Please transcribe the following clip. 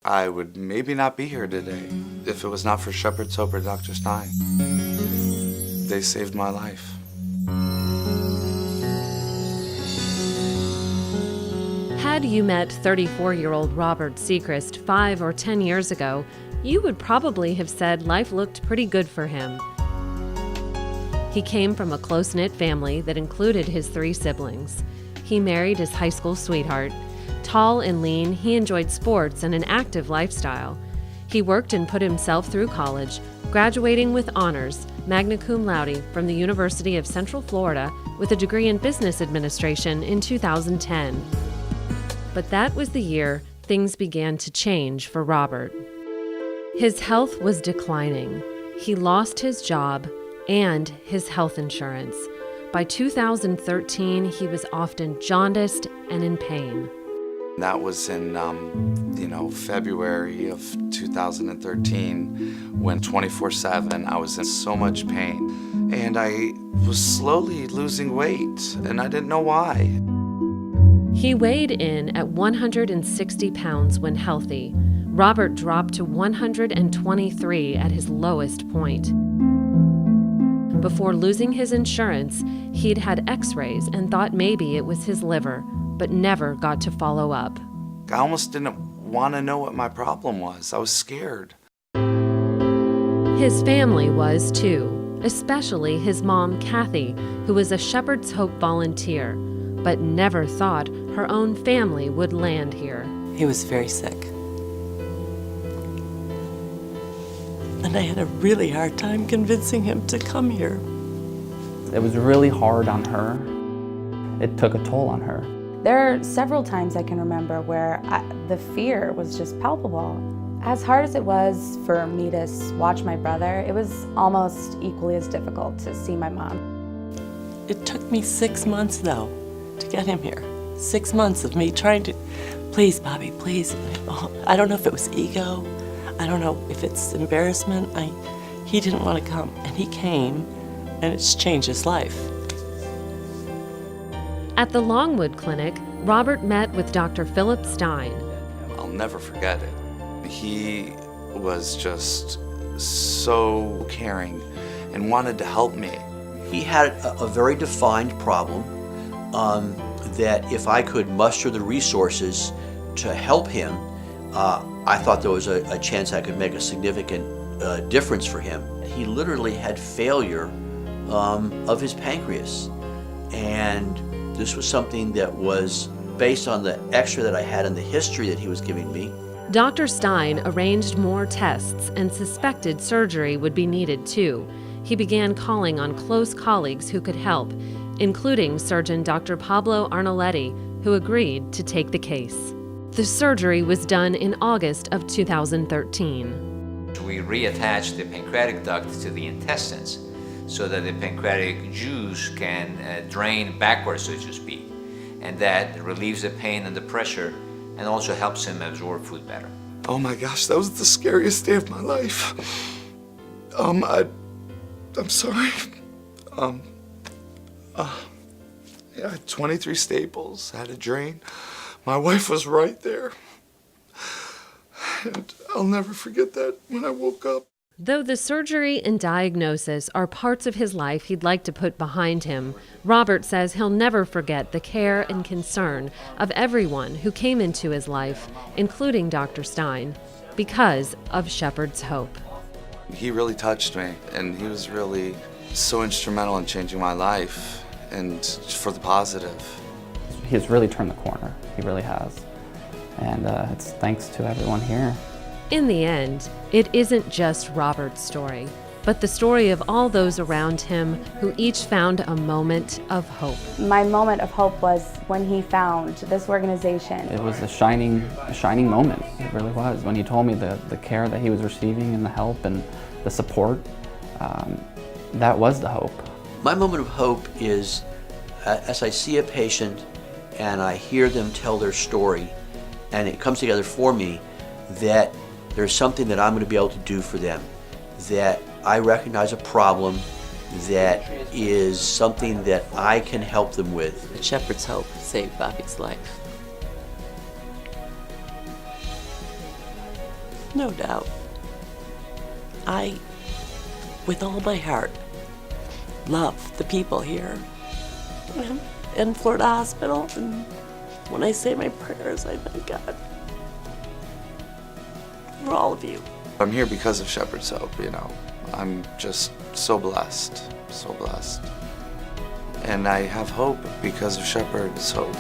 I would maybe not be here today if it was not for Shepherd's Hope or Dr. Stein. They saved my life. Had you met 34-year-old Robert Sechrist 5 or 10 years ago, you would probably have said life looked pretty good for him. He came from a close-knit family that included his 3 siblings. He married his high school sweetheart. Tall and lean, he enjoyed sports and an active lifestyle. He worked and put himself through college, graduating with honors, magna cum laude, from the University of Central Florida with a degree in business administration in 2010. But that was the year things began to change for Robert. His health was declining. He lost his job and his health insurance. By 2013, he was often jaundiced and in pain. That was in, February of 2013, when 24/7 I was in so much pain. And I was slowly losing weight, and I didn't know why. He weighed in at 160 pounds when healthy. Robert dropped to 123 at his lowest point. Before losing his insurance, he'd had x-rays and thought maybe it was his liver, but never got to follow up. I almost didn't want to know what my problem was. I was scared. His family was too, especially his mom, Kathy, who was a Shepherd's Hope volunteer, but never thought her own family would land here. He was very sick. And I had a really hard time convincing him to come here. It was really hard on her. It took a toll on her. There are several times I can remember where the fear was just palpable. As hard as it was for me to watch my brother, it was almost equally as difficult to see my mom. It took me 6 months, though, to get him here. 6 months of me trying to, please, Bobby, please. I don't know if it was ego. I don't know if it's embarrassment. He didn't want to come, and he came, and it's changed his life. At the Longwood Clinic, Robert met with Dr. Philip Stein. I'll never forget it. He was just so caring and wanted to help me. He had a very defined problem that if I could muster the resources to help him, I thought there was a chance I could make a significant difference for him. He literally had failure of his pancreas, and this was something that was based on the x-ray that I had and the history that he was giving me. Dr. Stein arranged more tests and suspected surgery would be needed too. He began calling on close colleagues who could help, including surgeon Dr. Pablo Arnoletti, who agreed to take the case. The surgery was done in August of 2013. We reattach the pancreatic duct to the intestines so that the pancreatic juice can drain backwards, so to speak, and that relieves the pain and the pressure and also helps him absorb food better. Oh my gosh, that was the scariest day of my life. I'm sorry. I had 23 staples, had a drain. My wife was right there. And I'll never forget that when I woke up. Though the surgery and diagnosis are parts of his life he'd like to put behind him, Robert says he'll never forget the care and concern of everyone who came into his life, including Dr. Stein, because of Shepherd's Hope. He really touched me, and he was really so instrumental in changing my life, and for the positive. He's really turned the corner. He really has. And it's thanks to everyone here. In the end, it isn't just Robert's story, but the story of all those around him who each found a moment of hope. My moment of hope was when he found this organization. It was a shining moment. It really was. When he told me the care that he was receiving and the help and the support, that was the hope. My moment of hope is as I see a patient and I hear them tell their story, and it comes together for me that there's something that I'm going to be able to do for them, that I recognize a problem that is something that I can help them with. Shepherd's Hope saved Bobby's life. No doubt. I, with all my heart, love the people here in Florida Hospital. And when I say my prayers, I thank God for all of you. I'm here because of Shepherd's Hope, you know. I'm just so blessed, so blessed. And I have hope because of Shepherd's Hope.